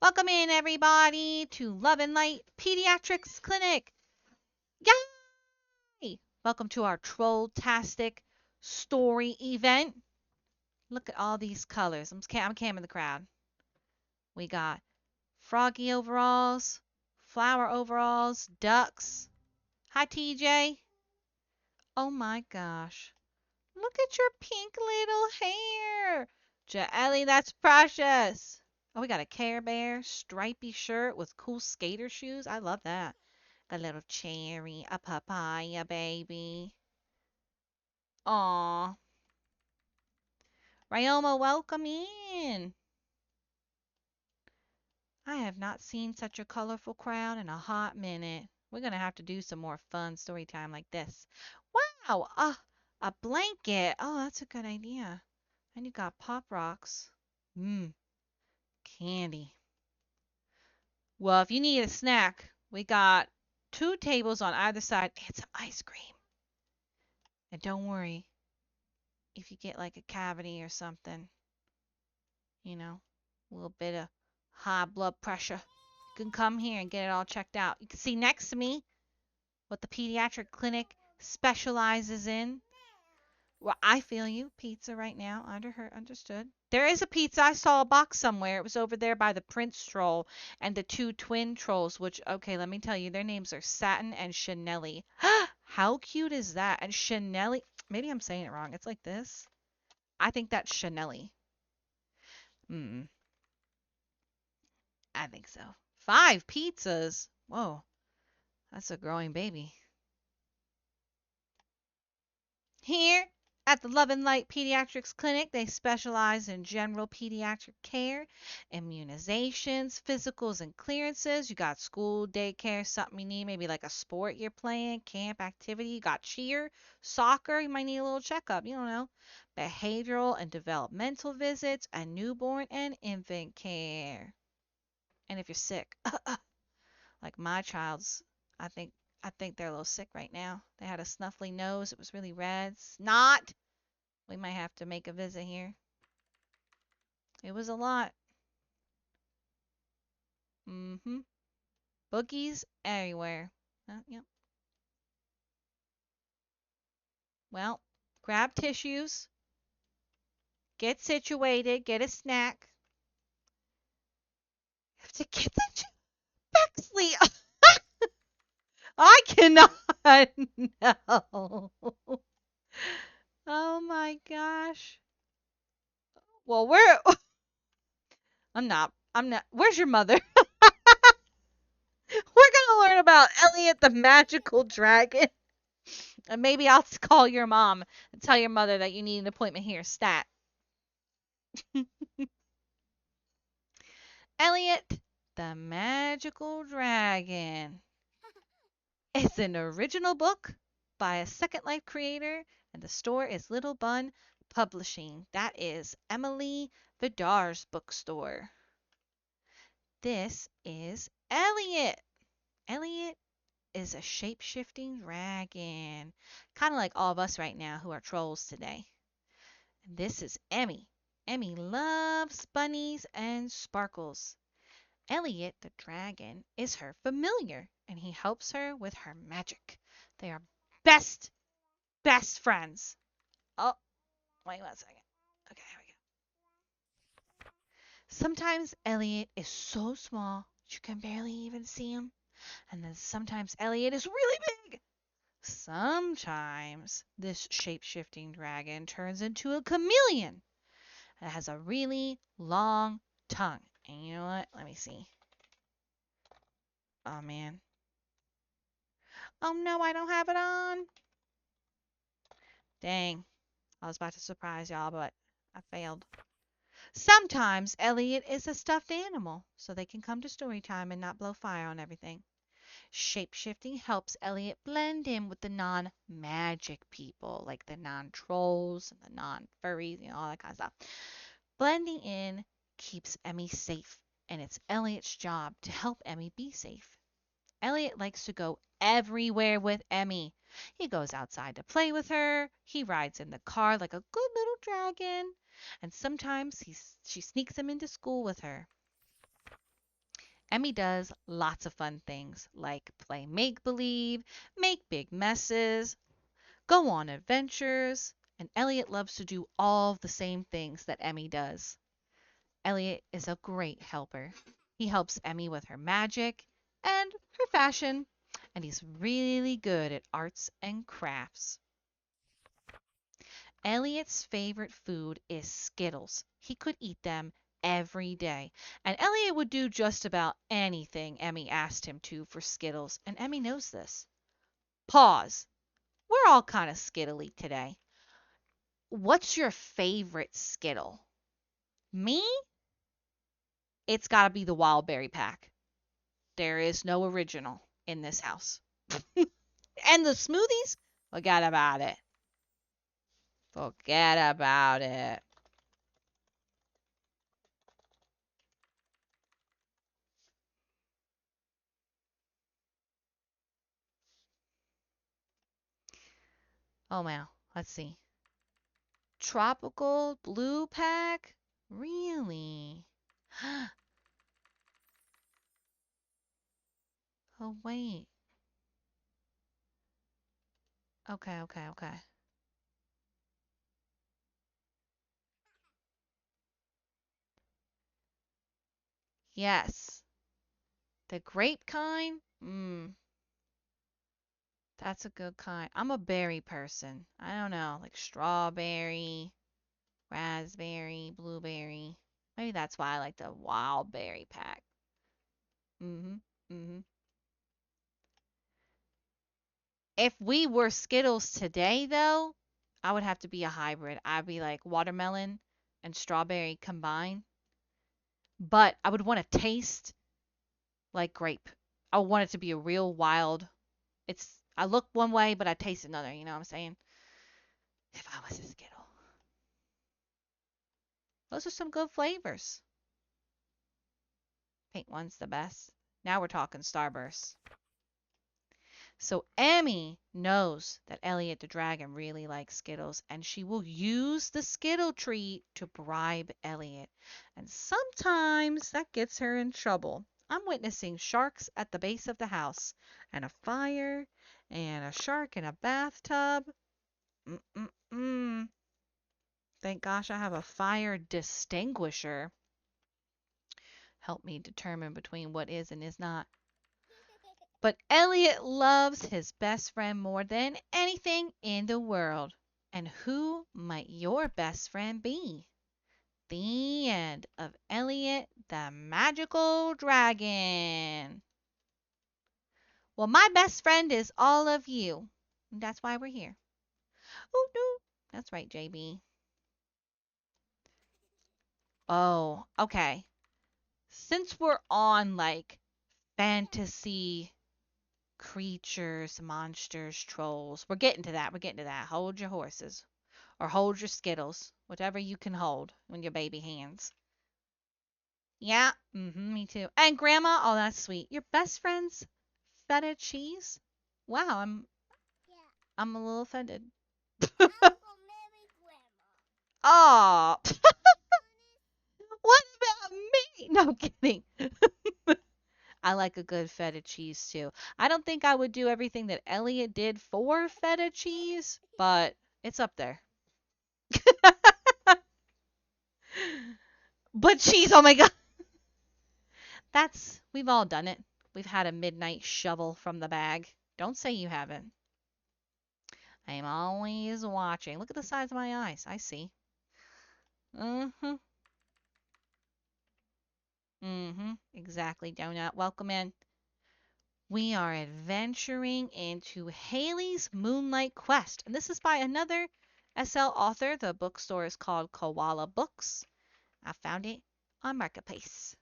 Welcome in, everybody, to Love Light Pediatric Clinic. Yay! Welcome to our Troll-tastic story event. Look at all these colors. I'm camming the crowd. We got froggy overalls, flower overalls, ducks. Hi, TJ. Oh my gosh. Look at your pink little hair. Ellie, that's precious. Oh, we got a Care Bear stripy shirt with cool skater shoes. I love that. A little cherry, a papaya baby. Aw. Ryoma, welcome in. I have not seen such a colorful crowd in a hot minute. We're going to have to do some more fun story time like this. Wow, a blanket. Oh, that's a good idea. And you got Pop Rocks. Candy. Well, if you need a snack, we got 2 tables on either side and some ice cream. And don't worry if you get like a cavity or something, a little bit of high blood pressure. You can come here and get it all checked out. You can see next to me what the pediatric clinic specializes in. Well, I feel you. Pizza right now. Understood. There is a pizza. I saw a box somewhere. It was over there by the Prince troll and the 2 twin trolls, which, okay, let me tell you, their names are Satin and Chanelli. How cute is that? And Chanelli, maybe I'm saying it wrong. It's like this. I think that's Chanelli. I think so. 5 pizzas. Whoa. That's a growing baby. Here at the Love Light Pediatric Clinic, they specialize in general pediatric care, immunizations, physicals, and clearances. You got school, daycare, something you need, maybe like a sport you're playing, camp activity. You got cheer, soccer. You might need a little checkup. You don't know. Behavioral and developmental visits, and newborn and infant care. And if you're sick, like my child's, I think they're a little sick right now. They had a snuffly nose. It was really red. Snot. We might have to make a visit here. It was a lot. Boogies everywhere. Yep. Well, grab tissues. Get situated. Get a snack. Have to get the Bexley. I cannot. No. Oh my gosh. Well, I'm not. Where's your mother? We're gonna learn about Elliot the magical dragon. And maybe I'll call your mom and tell your mother that you need an appointment here. Stat. Elliot the magical dragon. It's an original book by a Second Life creator, and the store is Little Bun Publishing. That is Emily Vidar's bookstore. This is Elliot. Elliot is a shape-shifting dragon, kind of like all of us right now who are trolls today. And this is Emmy. Emmy loves bunnies and sparkles. Elliot the dragon is her familiar, and he helps her with her magic. They are best friends. Oh, wait 1 second. Okay, here we go. Sometimes Elliot is so small you can barely even see him. And then sometimes Elliot is really big. Sometimes this shape-shifting dragon turns into a chameleon. It has a really long tongue. And you know what? Let me see. Oh, man. Oh, no, I don't have it on. Dang. I was about to surprise y'all, but I failed. Sometimes Elliot is a stuffed animal, so they can come to story time and not blow fire on everything. Shape-shifting helps Elliot blend in with the non-magic people, like the non-trolls and the non-furries, all that kind of stuff. Blending in keeps Emmy safe, and it's Elliot's job to help Emmy be safe. Elliot likes to go everywhere with Emmy. He goes outside to play with her. He rides in the car like a good little dragon. And sometimes she sneaks him into school with her. Emmy does lots of fun things like play make believe, make big messes, go on adventures, and Elliot loves to do all the same things that Emmy does. Elliot is a great helper. He helps Emmy with her magic and her fashion, and he's really good at arts and crafts. Elliot's favorite food is Skittles. He could eat them every day. And Elliot would do just about anything Emmy asked him to for Skittles, and Emmy knows this. Pause. We're all kind of skittly today. What's your favorite Skittle? Me? It's got to be the Wild Berry Pack. There is no original in this house. And the smoothies? Forget about it. Forget about it. Oh, wow. Let's see. Tropical blue pack? Really? Oh, wait. Okay, okay, okay. Yes. The grape kind? That's a good kind. I'm a berry person. I don't know, like strawberry, raspberry, blueberry. Maybe that's why I like the wild berry pack. Mhm. Mhm. If we were Skittles today though, I would have to be a hybrid. I'd be like watermelon and strawberry combined, but I would want to taste like grape. I would want it to be a real wild. It's I look one way, but I taste another. You know what I'm saying? If I was a Skittle, those are some good flavors. Pink one's the best. Now we're talking Starburst. So Emmy knows that Elliot the dragon really likes Skittles, and she will use the Skittle treat to bribe Elliot. And sometimes that gets her in trouble. I'm witnessing sharks at the base of the house, and a fire, and a shark in a bathtub. Mm-mm-mm. Thank gosh I have a fire distinguisher. Help me determine between what is and is not. But Elliot loves his best friend more than anything in the world. And who might your best friend be? The end of Elliot the Magical Dragon. Well, my best friend is all of you. That's why we're here. Oh, no. That's right, JB. Oh, okay. Since we're on like fantasy creatures, monsters, trolls, we're getting to that. We're getting to that. Hold your horses. Or hold your Skittles, whatever you can hold in your baby hands. Yeah, me too. And Grandma, oh, that's sweet. Your best friend's feta cheese? Wow, I'm a little offended. Oh, what about me? No kidding. I like a good feta cheese too. I don't think I would do everything that Elliot did for feta cheese, but it's up there. But cheese, oh my god. We've all done it. We've had a midnight shovel from the bag. Don't say you haven't. I'm always watching. Look at the size of my eyes. I see. Mm-hmm. Mm-hmm. Exactly, Donut. Welcome in. We are adventuring into Hailey's Moonlight Quest. And this is by another SL author. The bookstore is called Koala Books. I found it on Marketplace.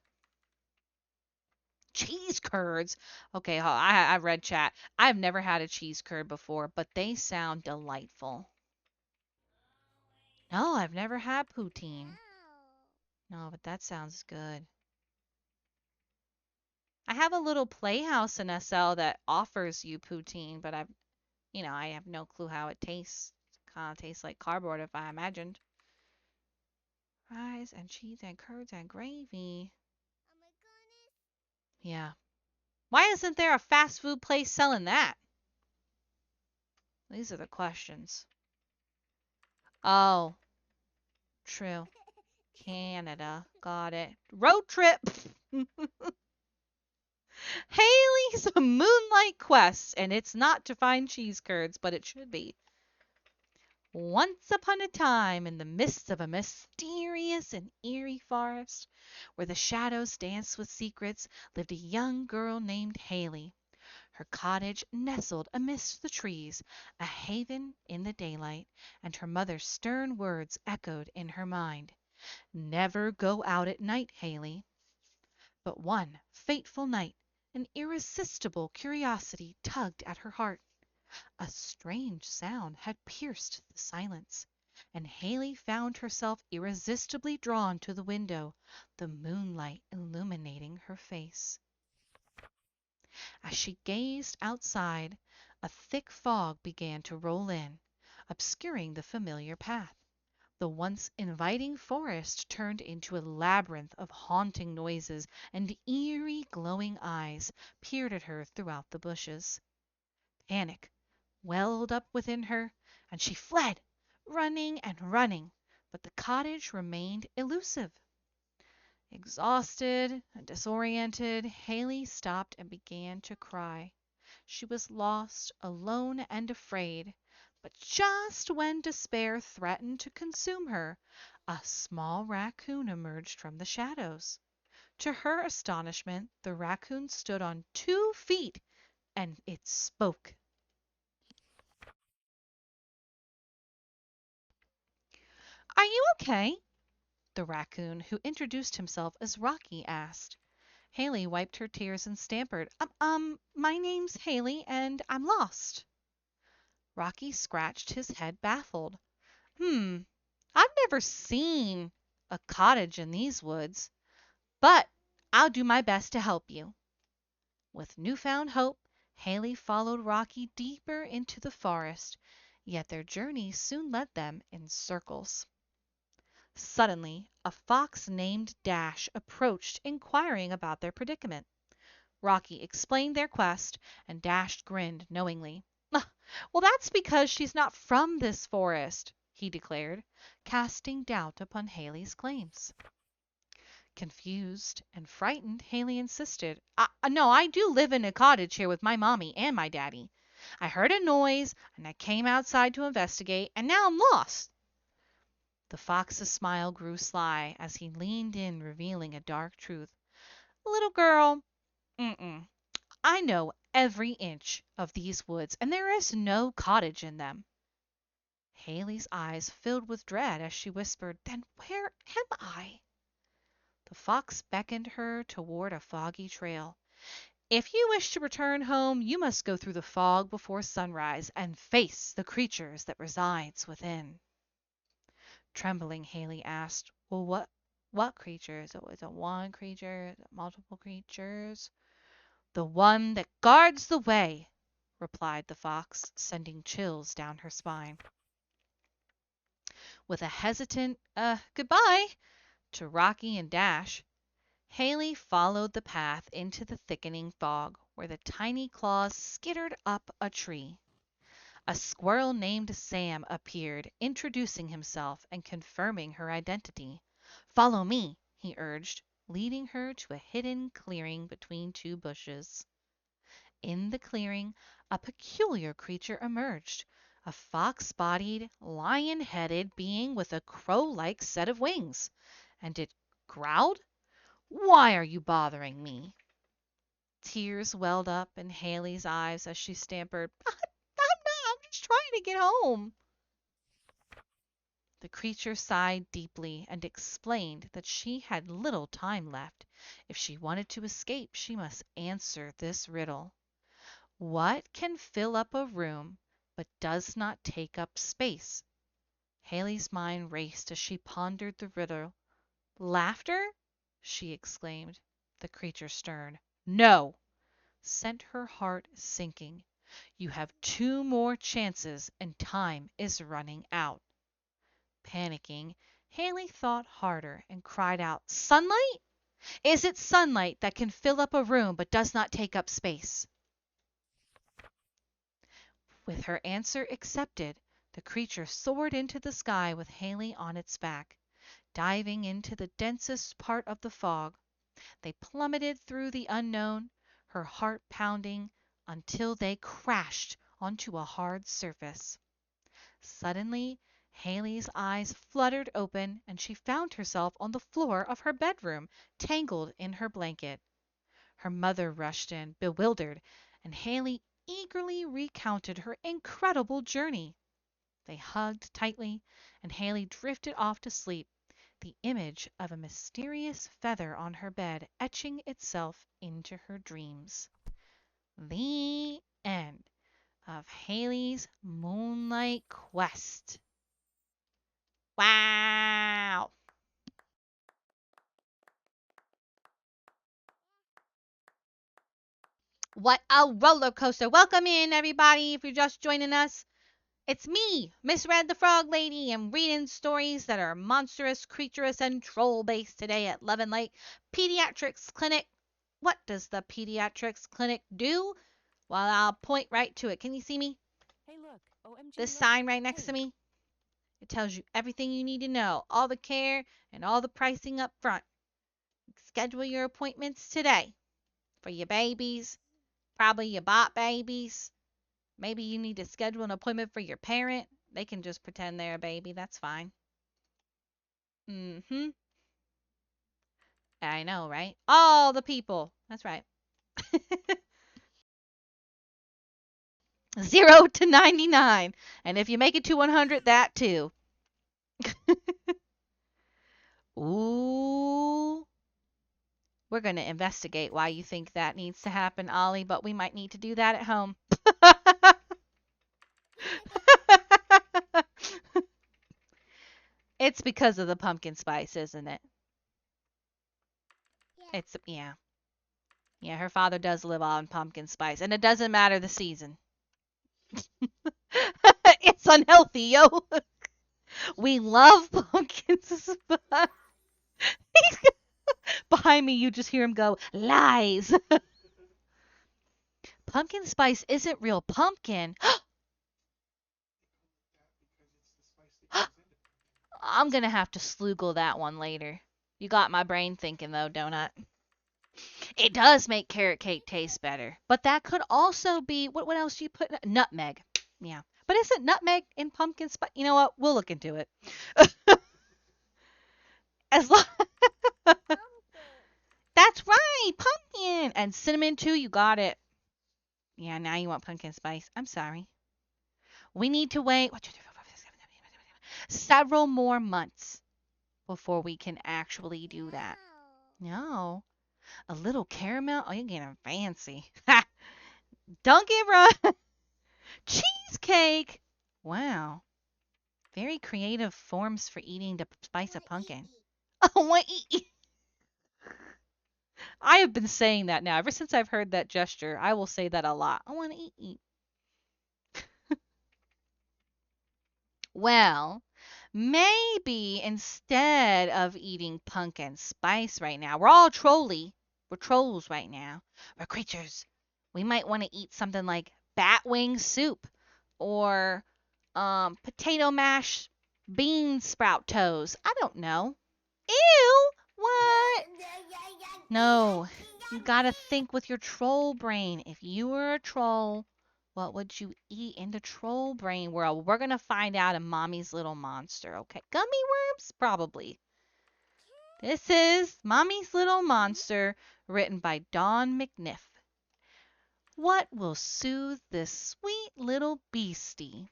Cheese curds. Okay, I read chat. I've never had a cheese curd before, but they sound delightful. No, I've never had poutine. No, but that sounds good. I have a little playhouse in SL that offers you poutine, but I have no clue how it tastes. Kind of tastes like cardboard if I imagined. Fries and cheese and curds and gravy. Yeah. Why isn't there a fast food place selling that? These are the questions. Oh, true. Canada. Got it. Road trip. Hailey's a Moonlight quest, and it's not to find cheese curds, but it should be. Once upon a time, in the midst of a mysterious and eerie forest, where the shadows danced with secrets, lived a young girl named Hailey. Her cottage nestled amidst the trees, a haven in the daylight, and her mother's stern words echoed in her mind. Never go out at night, Hailey. But one fateful night an irresistible curiosity tugged at her heart. A strange sound had pierced the silence, and Hailey found herself irresistibly drawn to the window, the moonlight illuminating her face. As she gazed outside, a thick fog began to roll in, obscuring the familiar path. The once inviting forest turned into a labyrinth of haunting noises, and eerie glowing eyes peered at her throughout the bushes. Panic welled up within her, and she fled, running and running, but the cottage remained elusive. Exhausted and disoriented, Hailey stopped and began to cry. She was lost, alone, and afraid. But just when despair threatened to consume her, a small raccoon emerged from the shadows. To her astonishment, the raccoon stood on 2 feet, and it spoke. "Are you okay?" the raccoon, who introduced himself as Rocky, asked. Hailey wiped her tears and stammered, My name's Hailey, and I'm lost." Rocky scratched his head, baffled. I've never seen a cottage in these woods, but I'll do my best to help you." With newfound hope, Hailey followed Rocky deeper into the forest, yet their journey soon led them in circles. Suddenly, a fox named Dash approached, inquiring about their predicament. Rocky explained their quest, and Dash grinned knowingly. "Well, that's because she's not from this forest," he declared, casting doubt upon Hailey's claims. Confused and frightened, Hailey insisted, No, I do live in a cottage here with my mommy and my daddy. I heard a noise, and I came outside to investigate, and now I'm lost." The fox's smile grew sly as he leaned in, revealing a dark truth. "Little girl, mm-mm, I know every inch of these woods, and there is no cottage in them." Hailey's eyes filled with dread as she whispered, "Then where am I?" The fox beckoned her toward a foggy trail. "If you wish to return home, you must go through the fog before sunrise and face the creatures that resides within." Trembling, Hailey asked, "Well, what creatures? Is it one creature? Is it multiple creatures?" "The one that guards the way," replied the fox, sending chills down her spine. With a hesitant goodbye to Rocky and Dash, Hailey followed the path into the thickening fog, where the tiny claws skittered up a tree. A squirrel named Sam appeared, introducing himself and confirming her identity. "Follow me," he urged, leading her to a hidden clearing between 2 bushes. In the clearing, a peculiar creature emerged, a fox-bodied, lion-headed being with a crow-like set of wings. And it growled, "Why are you bothering me?" Tears welled up in Hailey's eyes as she stammered, I'm just trying to get home." The creature sighed deeply and explained that she had little time left. If she wanted to escape, she must answer this riddle. What can fill up a room but does not take up space? Hailey's mind raced as she pondered the riddle. "Laughter?" she exclaimed. The creature stern, "No!" sent her heart sinking. "You have 2 more chances and time is running out." Panicking, Hailey thought harder and cried out, "Sunlight?" Is it sunlight that can fill up a room but does not take up space? With her answer accepted, the creature soared into the sky with Hailey on its back. Diving into the densest part of the fog, they plummeted through the unknown, her heart pounding, until they crashed onto a hard surface. Suddenly, Hailey's eyes fluttered open and she found herself on the floor of her bedroom, tangled in her blanket. Her mother rushed in, bewildered, and Hailey eagerly recounted her incredible journey. They hugged tightly, and Hailey drifted off to sleep, the image of a mysterious feather on her bed etching itself into her dreams. The end of Hailey's Moonlight Quest. Wow! What a roller coaster. Welcome in, everybody, if you're just joining us. It's me, Miss Red the Frog Lady, and reading stories that are monstrous, creaturous, and troll-based today at Love Light Pediatric Clinic. What does the Pediatrics Clinic do? Well, I'll point right to it. Can you see me? Hey, look. OMG, This look. sign right next to me? It tells you everything you need to know, all the care and all the pricing up front. Schedule your appointments today for your babies, probably your bot babies. Maybe you need to schedule an appointment for your parent. They can just pretend they're a baby. That's fine. Mm-hmm. I know, right? All the people. That's right. 0 to 99. And if you make it to 100, that too. Ooh. We're going to investigate why you think that needs to happen, Ollie, but we might need to do that at home. It's because of the pumpkin spice, isn't it? It's, yeah. Yeah, her father does live on pumpkin spice, and it doesn't matter the season. It's unhealthy, yo. We love pumpkin spice. Behind me, you just hear him go, lies. Pumpkin spice isn't real pumpkin. I'm going to have to sloogle that one later. You got my brain thinking, though, donut. It does make carrot cake taste better. But that could also be, what else do you put? Nutmeg. Yeah. But isn't nutmeg in pumpkin spice? You know what? We'll look into it. As long That's right, pumpkin and cinnamon too. You got it. Yeah, now you want pumpkin spice. I'm sorry. We need to wait several more months before we can actually do that. No. A little caramel? Oh, you're getting fancy. Ha! Don't get run. Cheesecake. Wow. Very creative forms for eating the spice of pumpkin. Oh, what eat? I have been saying that now. Ever since I've heard that gesture, I will say that a lot. I want to eat. Well, maybe instead of eating pumpkin spice right now, we're all trolly. We're trolls right now. We're creatures. We might want to eat something like bat wing soup or potato mash bean sprout toes. I don't know. Ew! What? No, you gotta think with your troll brain. If you were a troll, what would you eat in the troll brain world? We're gonna find out in Mommy's Little Monster, okay? Gummy worms? Probably. This is Mommy's Little Monster, written by Dawn McNiff. What will soothe this sweet little beastie?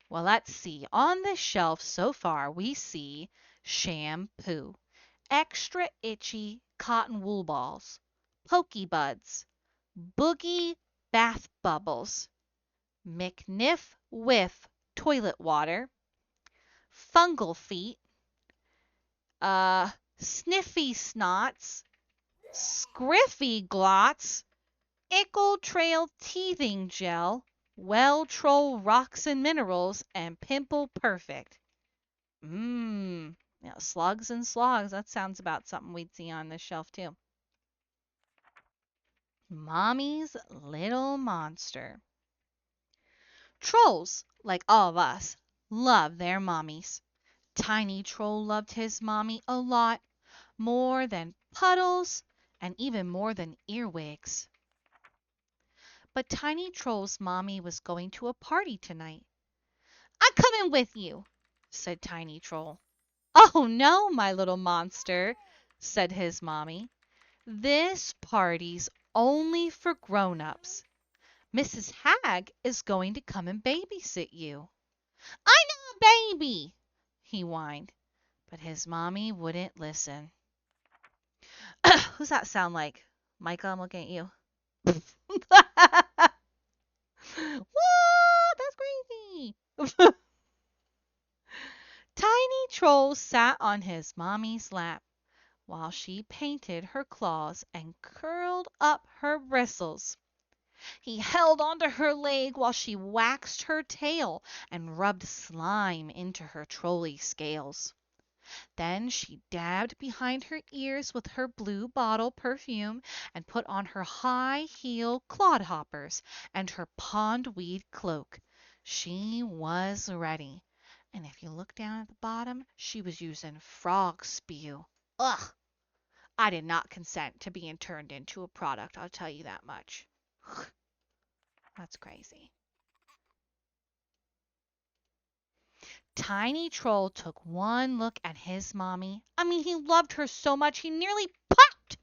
Well, let's see. On the shelf so far, we see shampoo, extra itchy cotton wool balls, pokey buds, boogie bath bubbles, McNiff with toilet water, fungal feet, sniffy snots, scriffy glots, ickle trail teething gel, well troll rocks and minerals, and pimple perfect. Mmm. Slugs and Slogs. That sounds about something we'd see on this shelf, too. Mommy's Little Monster. Trolls, like all of us, love their mommies. Tiny Troll loved his mommy a lot, more than puddles and even more than earwigs. But Tiny Troll's mommy was going to a party tonight. "I'm coming with you," said Tiny Troll. "Oh no, my little monster," said his mommy. "This party's only for grown-ups. Mrs. Hag is going to come and babysit you." "I'm not a baby," he whined, but his mommy wouldn't listen. Who's that sound like? Micah, I'm looking at you. What? That's crazy. Tiny Troll sat on his mommy's lap while she painted her claws and curled up her bristles. He held onto her leg while she waxed her tail and rubbed slime into her trolley scales. Then she dabbed behind her ears with her blue bottle perfume and put on her high heel clodhoppers and her pondweed cloak. She was ready. And if you look down at the bottom, she was using frog spew. Ugh! I did not consent to being turned into a product, I'll tell you that much. That's crazy. Tiny Troll took one look at his mommy. He loved her so much he nearly popped.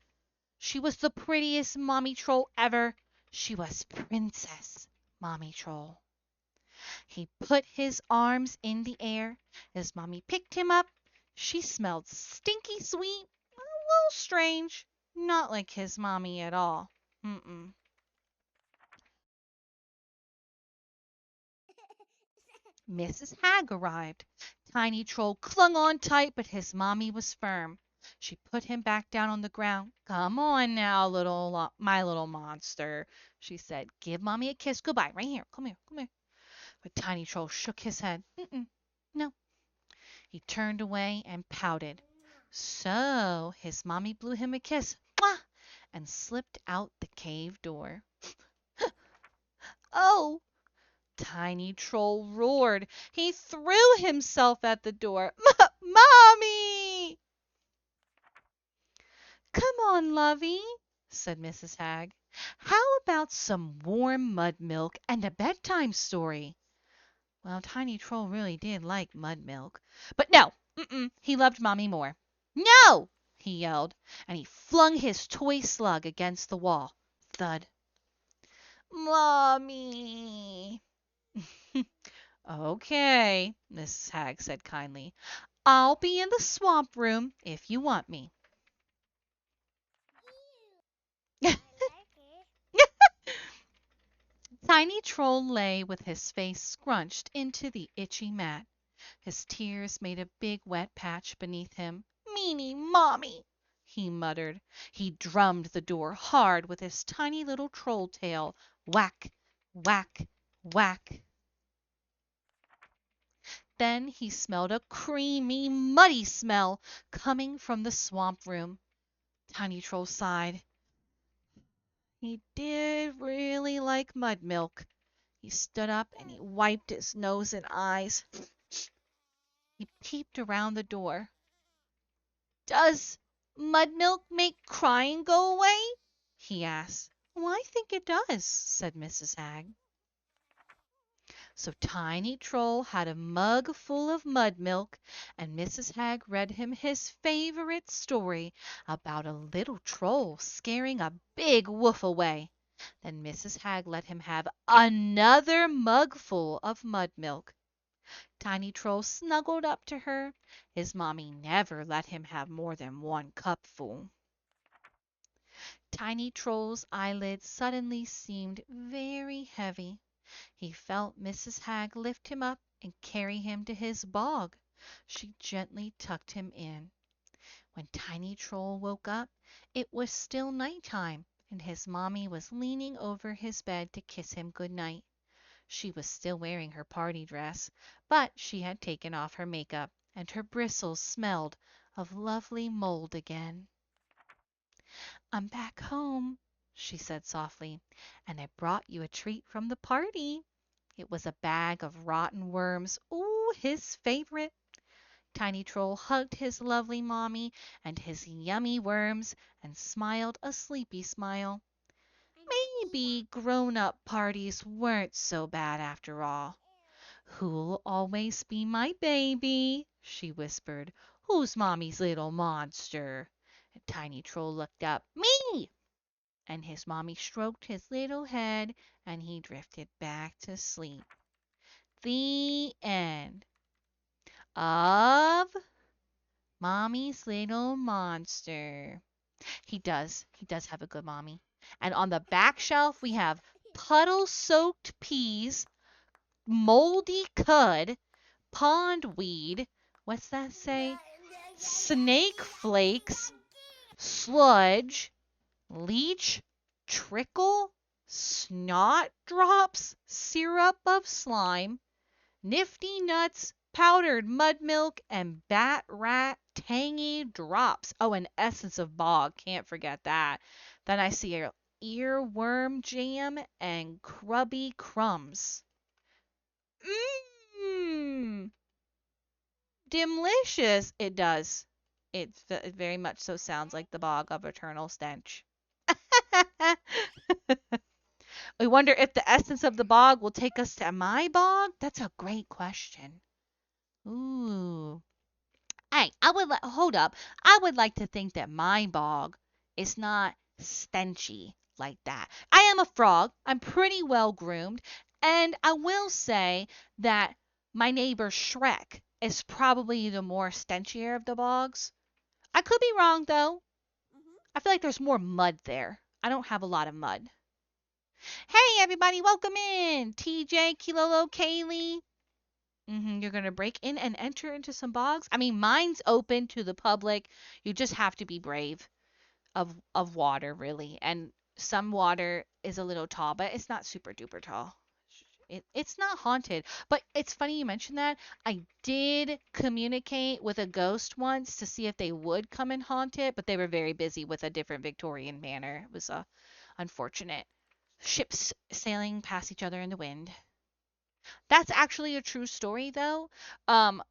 She was the prettiest mommy troll ever. She was Princess Mommy Troll. He put his arms in the air. His mommy picked him up. She smelled stinky sweet, a little strange, not like his mommy at all. Mm-mm. Mrs. Hag arrived. Tiny Troll clung on tight, but his mommy was firm. She put him back down on the ground. "Come on now, my little monster," she said. "Give mommy a kiss goodbye right here. Come here, come here." But Tiny Troll shook his head. No. He turned away and pouted. So his mommy blew him a kiss, mwah, and slipped out the cave door. "Oh!" Tiny Troll roared. He threw himself at the door. "Mommy!" "Come on, lovey," said Mrs. Hag. "How about some warm mud milk and a bedtime story?" Well, Tiny Troll really did like mud milk. But no, he loved Mommy more. "No!" he yelled, and he flung his toy slug against the wall. Thud. "Mommy!" "Okay," Mrs. Hag said kindly. "I'll be in the swamp room if you want me." Tiny Troll lay with his face scrunched into the itchy mat. His tears made a big wet patch beneath him. "Meanie Mommy!" he muttered. He drummed the door hard with his tiny little troll tail. Whack, whack, whack. Then he smelled a creamy, muddy smell coming from the swamp room. Tiny Troll sighed. He did really like mud milk. He stood up and he wiped his nose and eyes. He peeped around the door. "Does mud milk make crying go away?" he asked. "Well, I think it does," said Mrs. Hag. So Tiny Troll had a mug full of mud milk, and Mrs. Hag read him his favorite story about a little troll scaring a big wolf away. Then Mrs. Hag let him have another mugful of mud milk. Tiny Troll snuggled up to her. His mommy never let him have more than one cupful. Tiny Troll's eyelids suddenly seemed very heavy. He felt Mrs. Hag lift him up and carry him to his bog. She gently tucked him in. When Tiny Troll woke up, it was still night time, and his mommy was leaning over his bed to kiss him good night. She was still wearing her party dress, but she had taken off her makeup, and her bristles smelled of lovely mold again. "I'm back home," she said softly, "and I brought you a treat from the party." It was a bag of rotten worms. Ooh, his favorite. Tiny Troll hugged his lovely mommy and his yummy worms and smiled a sleepy smile. Maybe grown-up parties weren't so bad after all. "Who'll always be my baby?" she whispered. "Who's mommy's little monster?" And Tiny Troll looked up. "Me!" And his mommy stroked his little head and he drifted back to sleep. The end of Mommy's Little Monster. He does. He does have a good mommy. And on the back shelf, we have puddle-soaked peas, moldy cud, pondweed, what's that say? Snake flakes, sludge, leech, trickle, snot drops, syrup of slime, nifty nuts, powdered mud milk, and bat rat tangy drops. Oh, and essence of bog. Can't forget that. Then I see earworm jam and crubby crumbs. Mmm, delicious. It does. It very much so sounds like the bog of eternal stench. I wonder if the essence of the bog will take us to my bog? That's a great question. Ooh. Hey, hold up. I would like to think that my bog is not stenchy like that. I am a frog. I'm pretty well groomed, and I will say that my neighbor Shrek is probably the more stenchier of the bogs. I could be wrong though. I feel like there's more mud there. I don't have a lot of mud. Hey everybody, welcome in. TJ, Kilolo, Kaylee. You're going to break in and enter into some bogs? I mean, mine's open to the public. You just have to be brave of water, really. And some water is a little tall, but it's not super duper tall. It's not haunted. But it's funny you mentioned that. I did communicate with a ghost once to see if they would come and haunt it, but they were very busy with a different Victorian manor. It was unfortunate. Ships sailing past each other in the wind. That's actually a true story, though. Um,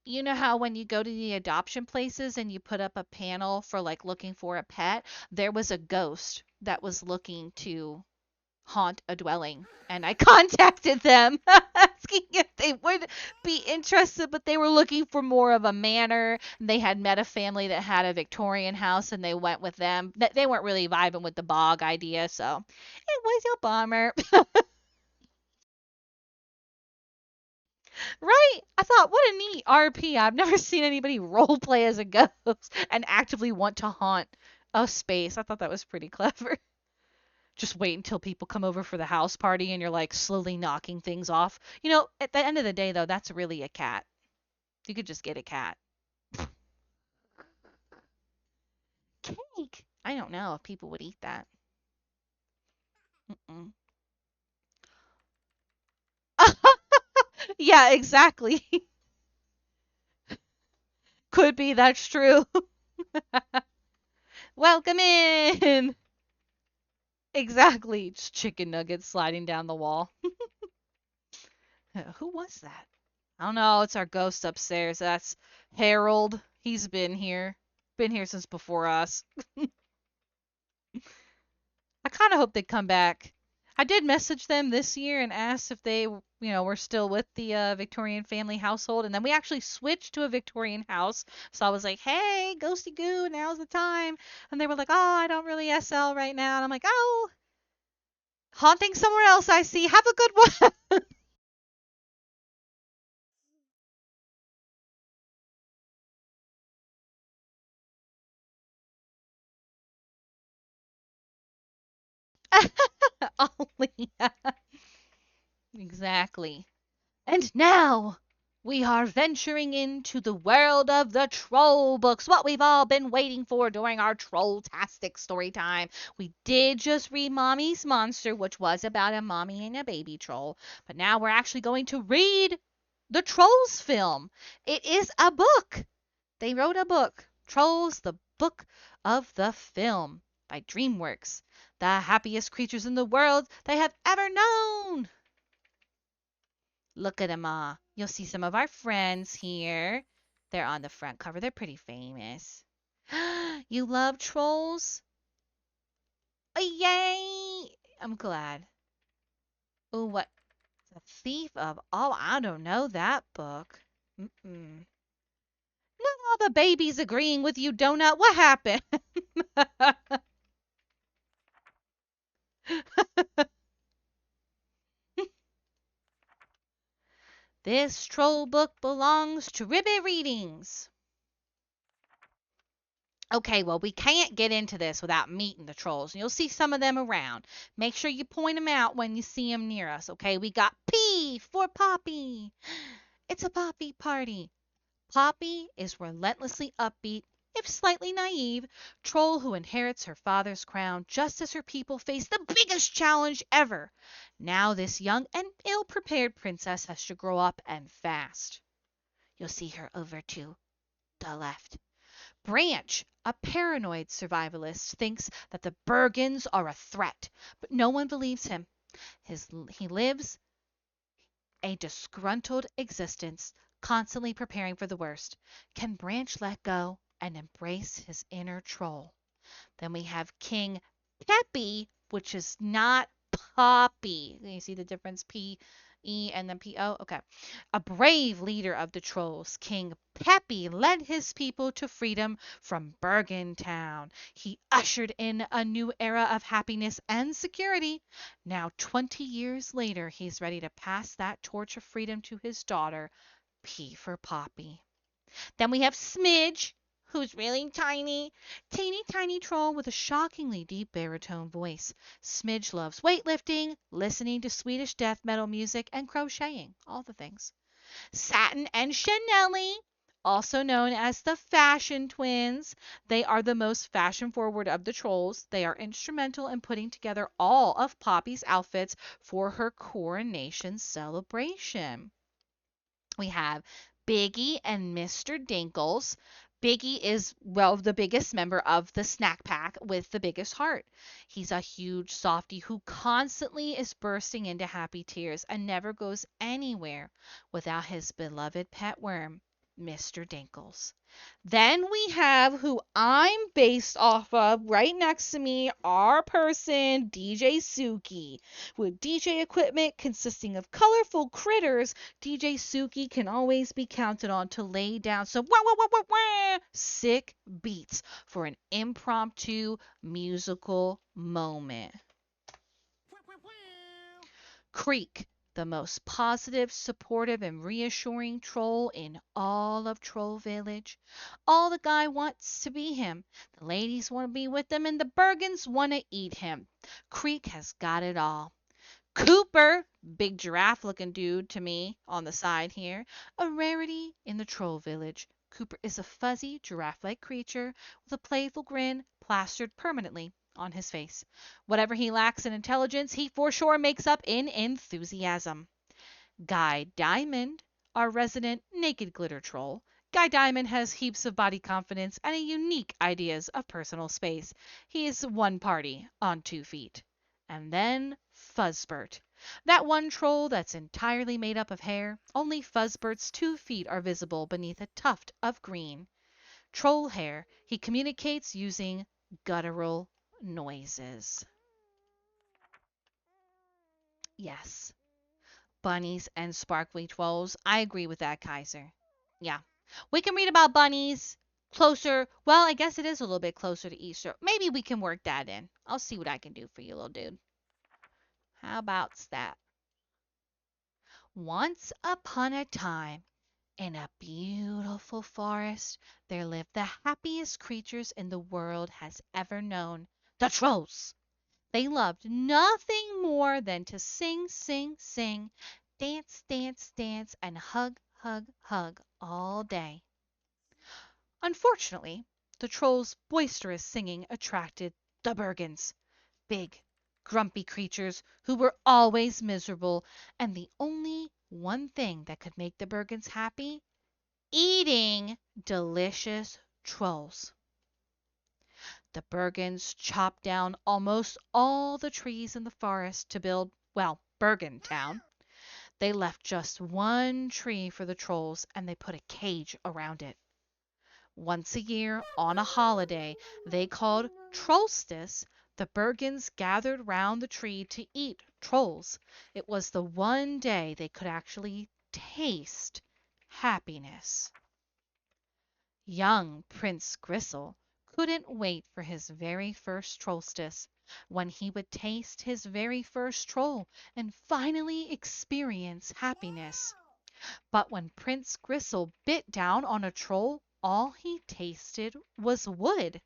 you know how when you go to the adoption places and you put up a panel for like looking for a pet, there was a ghost that was looking to haunt a dwelling, and I contacted them asking if they would be interested, but they were looking for more of a manor. They had met a family that had a Victorian house, and they went with them. They weren't really vibing with the bog idea, so it was a bummer. Right? I thought, what a neat RP. I've never seen anybody role play as a ghost and actively want to haunt a space. I thought that was pretty clever. Just wait until people come over for the house party and you're like slowly knocking things off. You know, at the end of the day, though, that's really a cat. You could just get a cat. Cake? I don't know if people would eat that. Mm-mm. Yeah, exactly. Could be, that's true. Welcome in. Exactly. Just chicken nuggets sliding down the wall. Who was that? I don't know. It's our ghost upstairs. That's Harold. He's been here. Been here since before us. I kind of hope they come back. I did message them this year and asked if they, were still with the Victorian family household, and then we actually switched to a Victorian house. So I was like, "Hey, Ghosty Goo, now's the time." And they were like, "Oh, I don't really SL right now." And I'm like, "Oh, haunting somewhere else, I see. Have a good one." Only exactly. And now we are venturing into the world of the troll books, what we've all been waiting for during our troll-tastic story time. We did just read Mommy's Monster, which was about a mommy and a baby troll, but now we're actually going to read the Trolls film. It is a book. They wrote a book, Trolls, the Book of the Film, by Dreamworks. The happiest creatures in the world they have ever known. Look at them all. You'll see some of our friends here. They're on the front cover. They're pretty famous. You love Trolls? Yay! I'm glad. Oh, what? The Thief of... Oh, I don't know that book. Mm-mm. Not all the babies agreeing with you, Donut. What happened? This troll book belongs to Ribbit Readings. Okay, well, we can't get into this without meeting the trolls. You'll see some of them around. Make sure you point them out when you see them near us, okay? We got P for Poppy. It's a Poppy party. Poppy is relentlessly upbeat, if slightly naive, troll who inherits her father's crown just as her people face the biggest challenge ever. Now this young and ill-prepared princess has to grow up and fast. You'll see her over to the left. Branch, a paranoid survivalist, thinks that the Bergens are a threat, but no one believes him. He lives a disgruntled existence, constantly preparing for the worst. Can Branch let go and embrace his inner troll? Then we have King Peppy, which is not Poppy. You see the difference? P-E and then P-O? Okay. A brave leader of the trolls, King Peppy led his people to freedom from Bergen Town. He ushered in a new era of happiness and security. Now, 20 years later, he's ready to pass that torch of freedom to his daughter, P for Poppy. Then we have Smidge, who's really tiny. Teeny tiny troll with a shockingly deep baritone voice. Smidge loves weightlifting, listening to Swedish death metal music, and crocheting. All the things. Satin and Chanelli, also known as the Fashion Twins. They are the most fashion forward of the trolls. They are instrumental in putting together all of Poppy's outfits for her coronation celebration. We have Biggie and Mr. Dinkles. Biggie is, well, the biggest member of the snack pack with the biggest heart. He's a huge softy who constantly is bursting into happy tears and never goes anywhere without his beloved pet worm, Mr. Dinkles. Then we have who I'm based off of right next to me, our person, DJ Suki. With DJ equipment consisting of colorful critters, DJ Suki can always be counted on to lay down some sick beats for an impromptu musical moment. Creek, the most positive, supportive, and reassuring troll in all of Troll Village. All the guy wants to be him. The ladies want to be with him, and the Bergens want to eat him. Creek has got it all. Cooper, big giraffe-looking dude to me on the side here, a rarity in the Troll Village. Cooper is a fuzzy, giraffe-like creature with a playful grin plastered permanently on his face. Whatever he lacks in intelligence, he for sure makes up in enthusiasm. Guy Diamond, our resident naked glitter troll. Guy Diamond has heaps of body confidence and unique ideas of personal space. He is one party on 2 feet. And then Fuzzbert. That one troll that's entirely made up of hair. Only Fuzzbert's 2 feet are visible beneath a tuft of green. Troll hair. He communicates using guttural noises. Yes. Bunnies and sparkly trolls. I agree with that, Kaiser. Yeah. We can read about bunnies closer. Well, I guess it is a little bit closer to Easter. Maybe we can work that in. I'll see what I can do for you, little dude. How about that? Once upon a time, in a beautiful forest, there lived the happiest creatures in the world has ever known, the trolls. They loved nothing more than to sing, sing, sing, dance, dance, dance, and hug, hug, hug all day. Unfortunately, the trolls' boisterous singing attracted the Bergens, big, grumpy creatures who were always miserable and the only one thing that could make the Bergens happy: eating delicious trolls. The Bergens chopped down almost all the trees in the forest to build, well, Bergen Town. They left just one tree for the trolls, and they put a cage around it. Once a year, on a holiday they called Trollstice, the Bergens gathered round the tree to eat trolls. It was the one day they could actually taste happiness. Young Prince Gristle couldn't wait for his very first Trollstice, when he would taste his very first troll and finally experience happiness. But when Prince Gristle bit down on a troll, all he tasted was wood.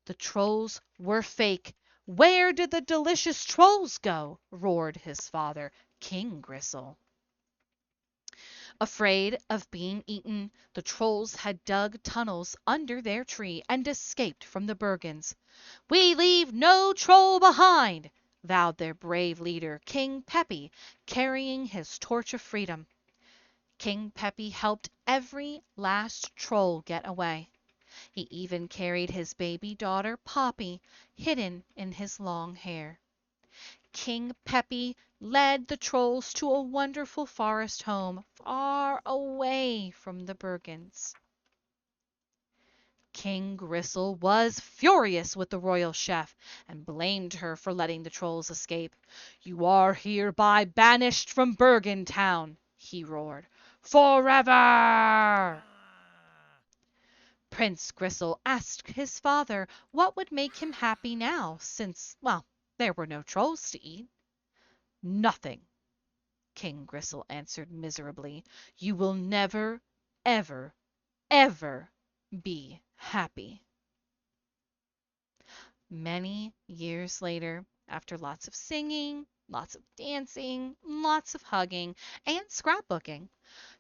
The trolls were fake. Where did the delicious trolls go? Roared his father, King Gristle. Afraid of being eaten, the trolls had dug tunnels under their tree and escaped from the Bergens. "We leave no troll behind," vowed their brave leader, King Peppy, carrying his torch of freedom. King Peppy helped every last troll get away. He even carried his baby daughter, Poppy, hidden in his long hair. King Peppy led the trolls to a wonderful forest home far away from the Bergens. King Gristle was furious with the royal chef and blamed her for letting the trolls escape. "You are hereby banished from Bergen Town," he roared. "Forever!" Prince Gristle asked his father what would make him happy now, since, well, there were no trolls to eat. "Nothing," King Gristle answered miserably. "You will never, ever, ever be happy." Many years later, after lots of singing, lots of dancing, lots of hugging, and scrapbooking,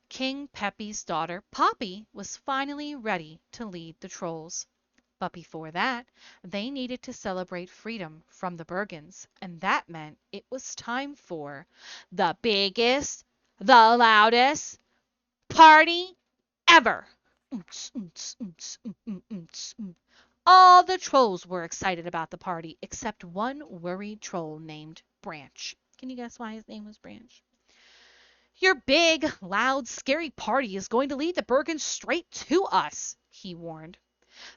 King Peppy's daughter, Poppy, was finally ready to lead the trolls. But before that, they needed to celebrate freedom from the Bergens, and that meant it was time for the biggest, the loudest party ever. All the trolls were excited about the party, except one worried troll named Branch. Can you guess why his name was Branch? "Your big, loud, scary party is going to lead the Bergens straight to us," he warned.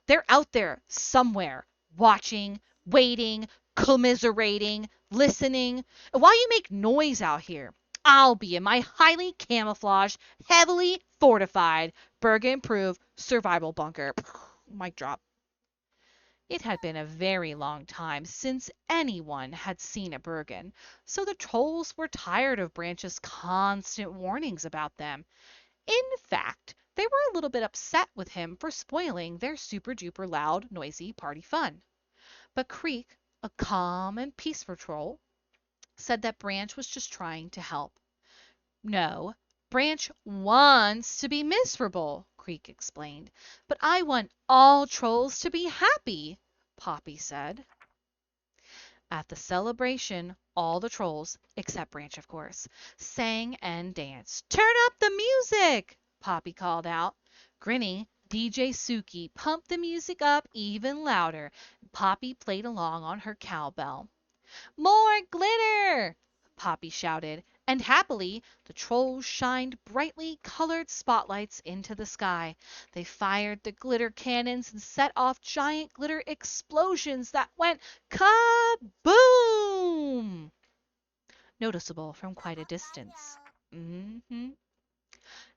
"They're out there somewhere, watching, waiting, commiserating, listening, while you make noise out here. I'll be in my highly camouflaged, heavily fortified, Bergen-proof survival bunker." Mic drop. It had been a very long time since anyone had seen a Bergen, so the trolls were tired of Branch's constant warnings about them. In fact, they were a little bit upset with him for spoiling their super-duper loud, noisy party fun. But Creek, a calm and peaceful troll, said that Branch was just trying to help. "No, Branch wants to be miserable," Creek explained. "But I want all trolls to be happy," Poppy said. At the celebration, all the trolls, except Branch of course, sang and danced. "Turn up the music!" Poppy called out. Grinning, DJ Suki pumped the music up even louder. Poppy played along on her cowbell. "More glitter!" Poppy shouted, and happily the trolls shined brightly colored spotlights into the sky. They fired the glitter cannons and set off giant glitter explosions that went kaboom! Noticeable from quite a distance.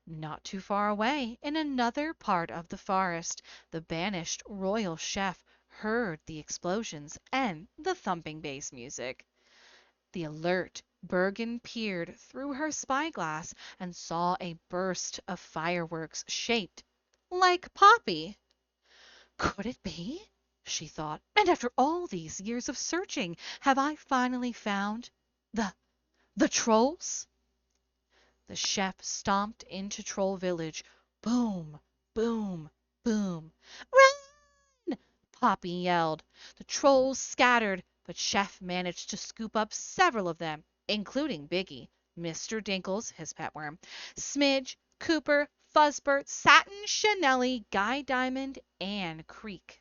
Not too far away, in another part of the forest, the banished royal chef heard the explosions and the thumping bass music. The alert Bergen peered through her spyglass and saw a burst of fireworks shaped like Poppy. "Could it be?" she thought. "And after all these years of searching, have I finally found the trolls?" The chef stomped into Troll Village. Boom, boom, boom. "Run!" Poppy yelled. The trolls scattered, but Chef managed to scoop up several of them, including Biggie, Mr. Dinkles, his pet worm, Smidge, Cooper, Fuzzbert, Satin, Chanelli, Guy Diamond, and Creek.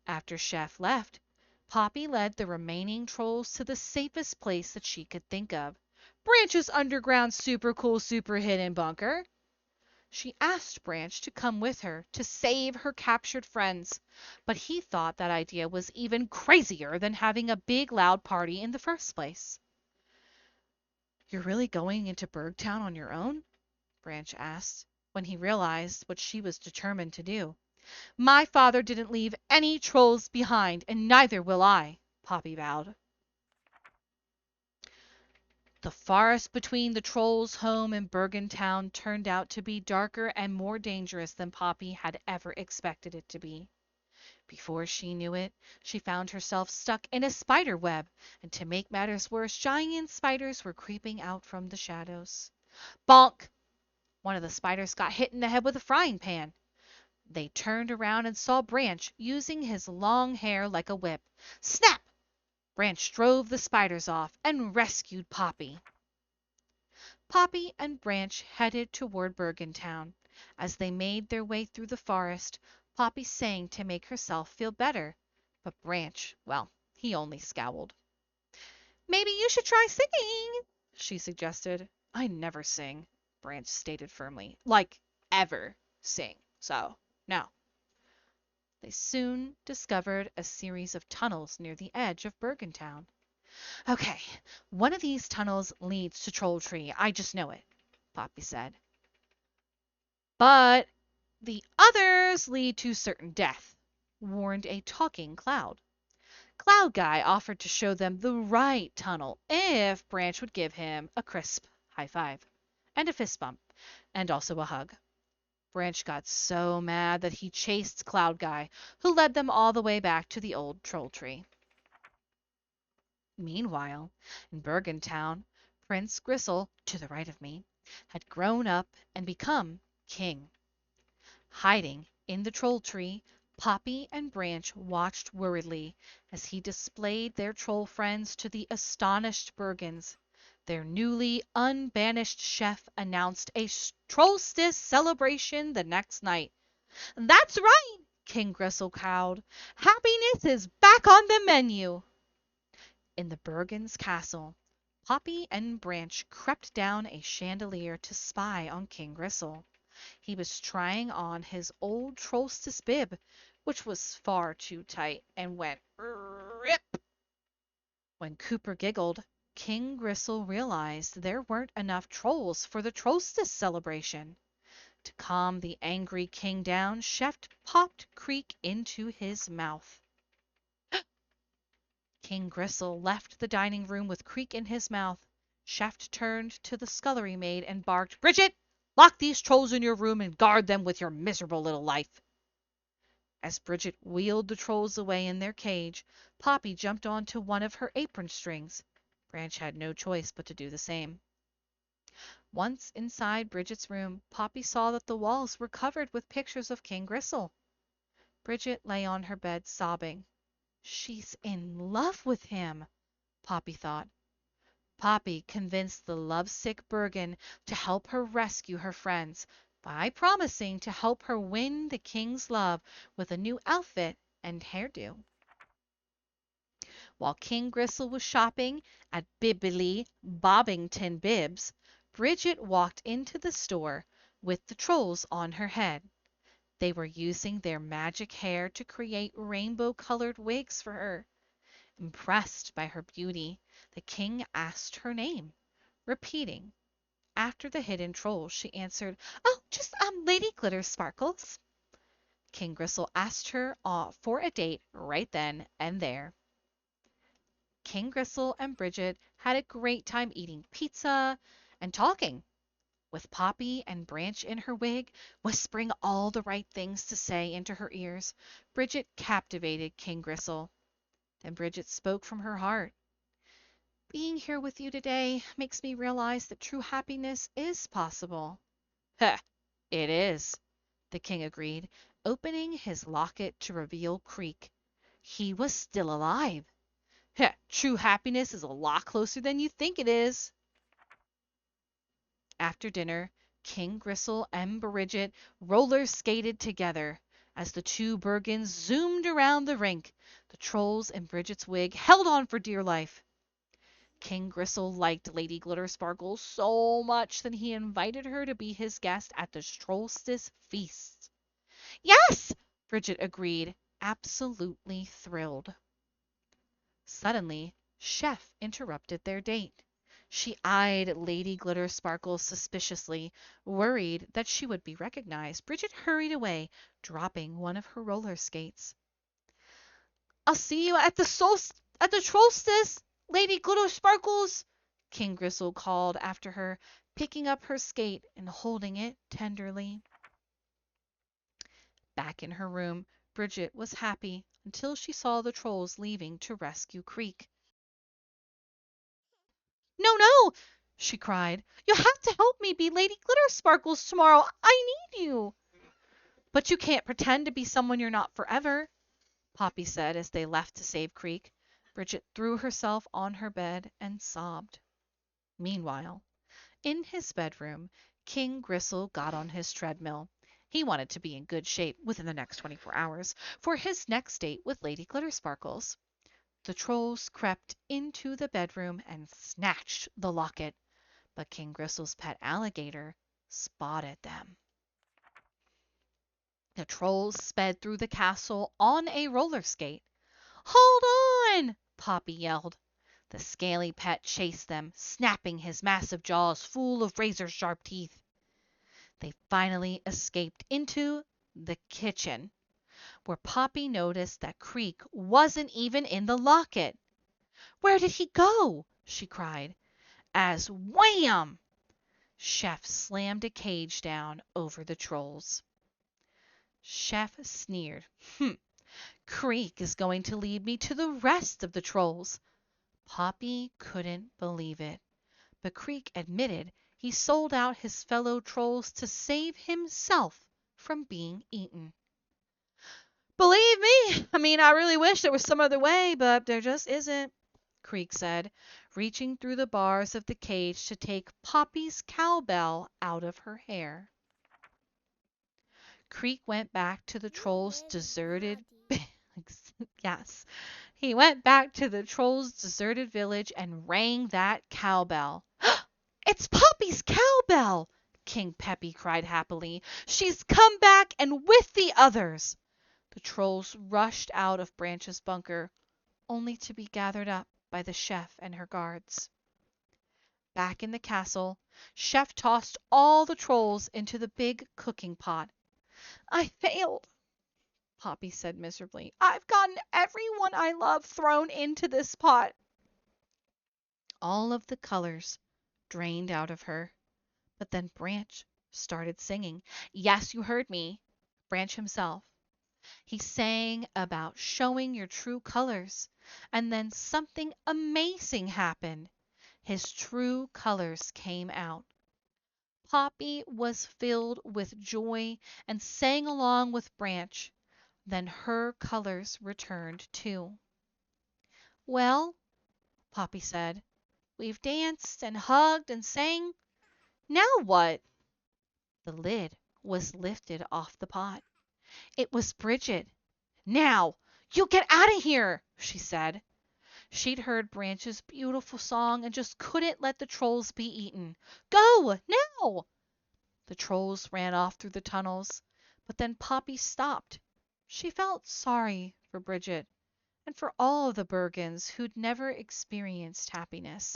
After Chef left, Poppy led the remaining trolls to the safest place that she could think of. Branch's underground super cool super hidden bunker. She asked Branch to come with her to save her captured friends, but he thought that idea was even crazier than having a big loud party in the first place. "You're really going into Bergtown on your own?" Branch asked, when he realized what she was determined to do. "My father didn't leave any trolls behind, and neither will I," Poppy vowed. The forest between the trolls' home and Bergentown turned out to be darker and more dangerous than Poppy had ever expected it to be. Before she knew it, she found herself stuck in a spider web, and to make matters worse, giant spiders were creeping out from the shadows. Bonk! One of the spiders got hit in the head with a frying pan. They turned around and saw Branch using his long hair like a whip. Snap! Branch drove the spiders off and rescued Poppy. Poppy and Branch headed toward Bergentown. As they made their way through the forest, Poppy sang to make herself feel better, but Branch, well, he only scowled. "Maybe you should try singing," she suggested. "I never sing," Branch stated firmly. Like, ever sing. So, no. They soon discovered a series of tunnels near the edge of Bergentown. "Okay, one of these tunnels leads to Troll Tree. I just know it," Poppy said. "But the others lead to certain death," warned a talking cloud. Cloud Guy offered to show them the right tunnel if Branch would give him a crisp high five, and a fist bump, and also a hug. Branch got so mad that he chased Cloud Guy, who led them all the way back to the old troll tree. Meanwhile, in Bergentown, Prince Gristle, to the right of me, had grown up and become king. Hiding in the troll tree, Poppy and Branch watched worriedly as he displayed their troll friends to the astonished Bergens. Their newly unbanished chef announced a Trollstice celebration the next night. "That's right!" King Gristle cowed. "Happiness is back on the menu!" In the Bergens' castle, Poppy and Branch crept down a chandelier to spy on King Gristle. He was trying on his old Trollstice bib, which was far too tight and went rip. When Cooper giggled, King Gristle realized there weren't enough trolls for the Trollstice celebration. To calm the angry king down, Chef popped Creek into his mouth. King Gristle left the dining room with Creek in his mouth. Chef turned to the scullery maid and barked, "Bridget, lock these trolls in your room and guard them with your miserable little life." As Bridget wheeled the trolls away in their cage, Poppy jumped onto one of her apron strings. Branch had no choice but to do the same. Once inside Bridget's room, Poppy saw that the walls were covered with pictures of King Gristle. Bridget lay on her bed sobbing. "She's in love with him," Poppy thought. Poppy convinced the lovesick Bergen to help her rescue her friends by promising to help her win the king's love with a new outfit and hairdo. While King Gristle was shopping at Bibbily Bobbington Bibs, Bridget walked into the store with the trolls on her head. They were using their magic hair to create rainbow-colored wigs for her. Impressed by her beauty, the king asked her name, repeating. After the hidden troll, she answered, "Oh, just Lady Glitter Sparkles." King Gristle asked her for a date right then and there. King Gristle and Bridget had a great time eating pizza and talking, with Poppy and Branch in her wig, whispering all the right things to say into her ears. Bridget captivated King Gristle. Then Bridget spoke from her heart. "Being here with you today makes me realize that true happiness is possible." "Heh, it is," the king agreed, opening his locket to reveal Creek. He was still alive. "Heh, true happiness is a lot closer than you think it is." After dinner, King Gristle and Bridget roller skated together. As the two Bergens zoomed around the rink, the trolls in Bridget's wig held on for dear life. King Gristle liked Lady Glittersparkle so much that he invited her to be his guest at the Trollstice feast. Yes, Bridget agreed, absolutely thrilled. Suddenly, Chef interrupted their date. She eyed Lady Glittersparkle suspiciously. Worried that she would be recognized, Bridget hurried away, dropping one of her roller skates. "I'll see you at the Trollstice, Lady Glittersparkles," King Gristle called after her, picking up her skate and holding it tenderly. Back in her room, Bridget was happy until she saw the trolls leaving to rescue Creek. "No, no!" she cried. "You'll have to help me be Lady Glittersparkles tomorrow. I need you." "But you can't pretend to be someone you're not forever," Poppy said as they left to save Creek. Bridget threw herself on her bed and sobbed. Meanwhile, in his bedroom, King Gristle got on his treadmill. He wanted to be in good shape within the next 24 hours for his next date with Lady Glittersparkles. The trolls crept into the bedroom and snatched the locket, but King Gristle's pet alligator spotted them. The trolls sped through the castle on a roller skate. "Hold on!" Poppy yelled. The scaly pet chased them, snapping his massive jaws full of razor-sharp teeth. They finally escaped into the kitchen, where Poppy noticed that Creek wasn't even in the locket. "Where did he go?" she cried, as wham! Chef slammed a cage down over the trolls. Chef sneered. Creek is going to lead me to the rest of the trolls." Poppy couldn't believe it, but Creek admitted he sold out his fellow trolls to save himself from being eaten. "Believe me, I really wish there was some other way, but there just isn't," Creek said, reaching through the bars of the cage to take Poppy's cowbell out of her hair. Creek went back to the trolls' deserted yes. He went back to the trolls' deserted village and rang that cowbell. "It's Poppy's cowbell!" King Peppy cried happily. "She's come back and with the others!" The trolls rushed out of Branch's bunker, only to be gathered up by the chef and her guards. Back in the castle, Chef tossed all the trolls into the big cooking pot. "I failed," Poppy said miserably. "I've gotten everyone I love thrown into this pot." All of the colors drained out of her. But then Branch started singing. Yes, you heard me. Branch himself. He sang about showing your true colors. And then something amazing happened. His true colors came out. Poppy was filled with joy and sang along with Branch. Then her colors returned too. "Well," Poppy said, "we've danced and hugged and sang. Now what?" The lid was lifted off the pot. It was Bridget. "Now, you get out of here," she said. She'd heard Branch's beautiful song and just couldn't let the trolls be eaten. "Go, now!" The trolls ran off through the tunnels, but then Poppy stopped. She felt sorry for Bridget and for all of the Bergens who'd never experienced happiness.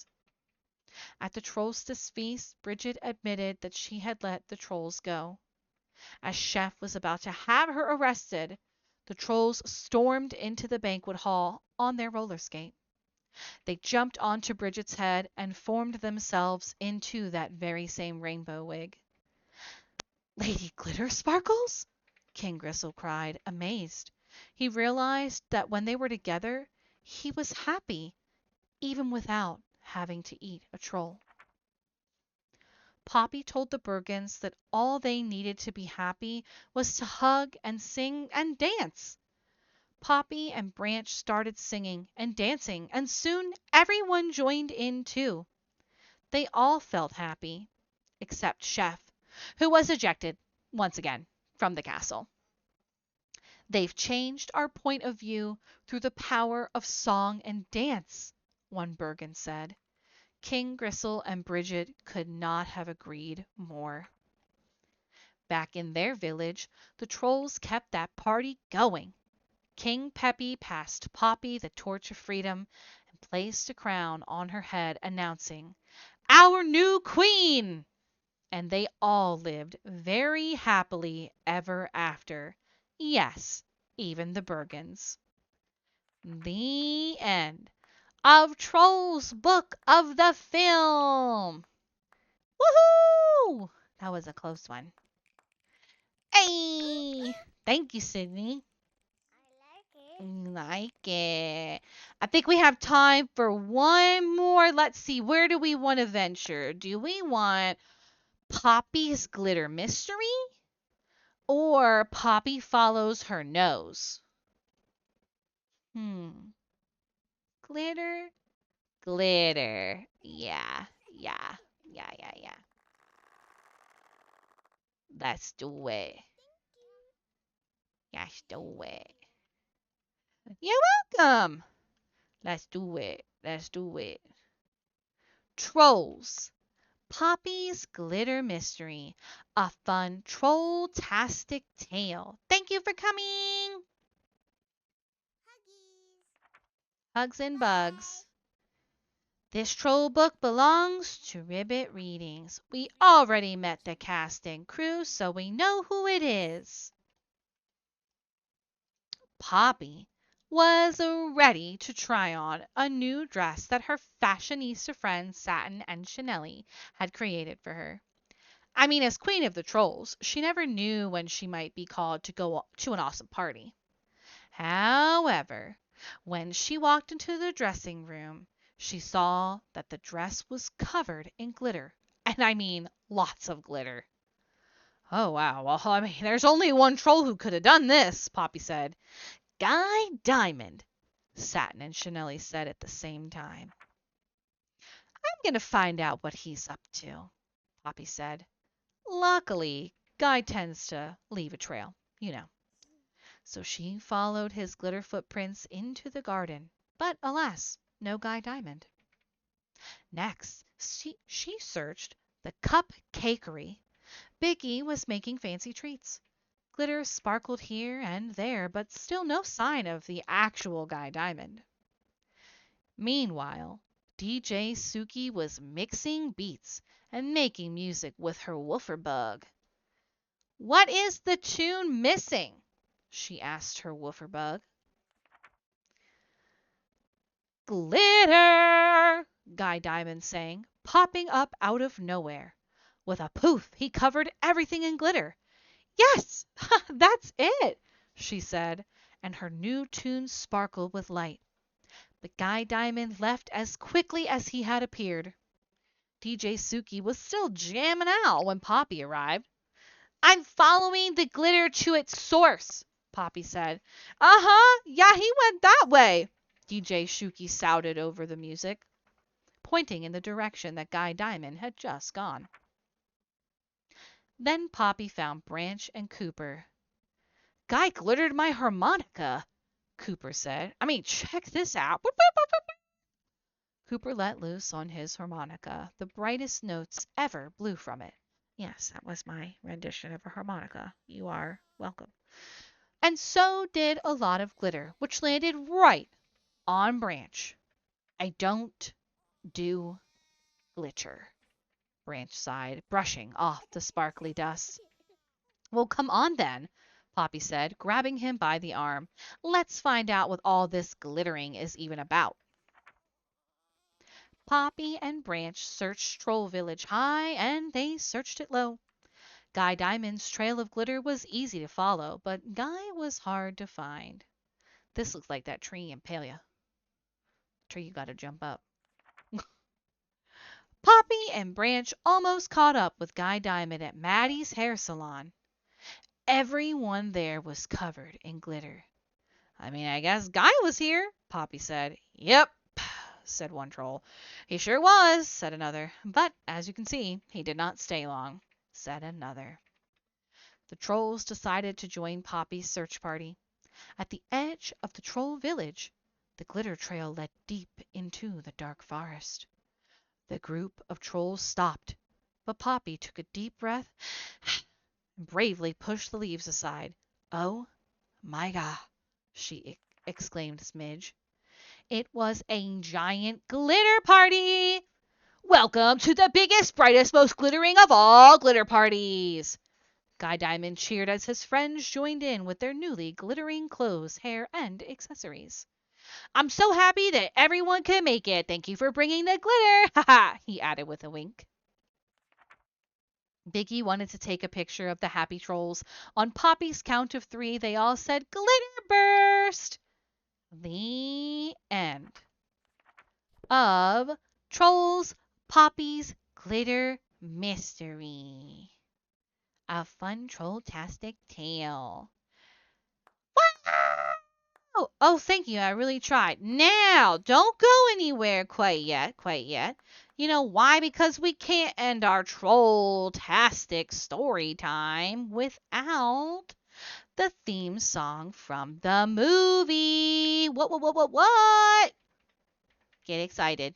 At the Trollstice feast, Bridget admitted that she had let the trolls go. As Chef was about to have her arrested, the trolls stormed into the banquet hall on their roller skate. They jumped onto Bridget's head and formed themselves into that very same rainbow wig. "Lady Glittersparkles?" King Gristle cried, amazed. He realized that when they were together, he was happy, even without having to eat a troll. Poppy told the Bergens that all they needed to be happy was to hug and sing and dance. Poppy and Branch started singing and dancing, and soon everyone joined in too. They all felt happy. except Chef, who was ejected once again from the castle. They've changed our point of view through the power of song and dance, one Bergen said. King Gristle and Bridget could not have agreed more. Back in their village, the trolls kept that party going. King Peppy passed Poppy the torch of freedom and placed a crown on her head, announcing, "Our new queen!" And they all lived very happily ever after. Yes, even the Bergens. The end of Trolls Book of the Film. Woohoo! That was a close one. Hey! Thank you, Sydney. Like it. I think we have time for one more. Let's see. Where do we want to venture? Do we want Poppy's Glitter Mystery or Poppy Follows Her Nose? Glitter, glitter. Yeah, yeah, yeah, yeah, yeah. Let's do it. Let's do it. You're welcome. Let's do it. Let's do it. Trolls. Poppy's Glitter Mystery. A fun troll-tastic tale. Thank you for coming. Hugs and bugs. This troll book belongs to Ribbit Readings. We already met the cast and crew, so we know who it is. Poppy was ready to try on a new dress that her fashionista friends Satin and Chanelli had created for her. I mean, as queen of the trolls, she never knew when she might be called to go to an awesome party. However, when she walked into the dressing room, she saw that the dress was covered in glitter. And I mean lots of glitter. "Oh, wow. Well, I mean, there's only one troll who could have done this," Poppy said. "Guy Diamond," Satin and Chanelli said at the same time. "I'm going to find out what he's up to," Poppy said. Luckily, Guy tends to leave a trail, you know. So she followed his glitter footprints into the garden. But alas, no Guy Diamond. Next, she searched the cupcakery. Biggie was making fancy treats. Glitter sparkled here and there, but still no sign of the actual Guy Diamond. Meanwhile, DJ Suki was mixing beats and making music with her woofer bug. "What is the tune missing?" she asked her woofer bug. "Glitter!" Guy Diamond sang, popping up out of nowhere. With a poof, he covered everything in glitter. "Yes, that's it," she said, and her new tune sparkled with light. But Guy Diamond left as quickly as he had appeared. DJ Suki was still jamming out when Poppy arrived. "I'm following the glitter to its source," Poppy said. "Uh-huh, yeah, he went that way," DJ Suki shouted over the music, pointing in the direction that Guy Diamond had just gone. Then Poppy found Branch and Cooper. "Guy glittered my harmonica," Cooper said. "I mean, check this out." Cooper let loose on his harmonica. The brightest notes ever blew from it. Yes, that was my rendition of a harmonica. You are welcome. And so did a lot of glitter, which landed right on Branch. "I don't do glitter," Branch sighed, brushing off the sparkly dust. "Well, come on then," Poppy said, grabbing him by the arm. "Let's find out what all this glittering is even about." Poppy and Branch searched Troll Village high, and they searched it low. Guy Diamond's trail of glitter was easy to follow, but Guy was hard to find. This looks like that tree in Palia. Tree you gotta jump up. Poppy and Branch almost caught up with Guy Diamond at Maddie's hair salon. Everyone there was covered in glitter. "I mean, I guess Guy was here," Poppy said. "Yep," said one troll. He sure was, said another. But, as you can see, he did not stay long, said another. The trolls decided to join Poppy's search party. At the edge of the troll village, the glitter trail led deep into the dark forest. The group of trolls stopped, but Poppy took a deep breath and bravely pushed the leaves aside. Oh, my God, she exclaimed Smidge. It was a giant glitter party! Welcome to the biggest, brightest, most glittering of all glitter parties! Guy Diamond cheered as his friends joined in with their newly glittering clothes, hair, and accessories. I'm so happy that everyone could make it. Thank you for bringing the glitter, haha, he added with a wink. Biggie wanted to take a picture of the happy trolls. On Poppy's count of 3, they all said, Glitter burst! The end of Trolls Poppy's Glitter Mystery. A fun troll-tastic tale. Wow! Oh, thank you. I really tried. Now, don't go anywhere quite yet. You know why? Because we can't end our troll-tastic story time without the theme song from the movie. What? Get excited.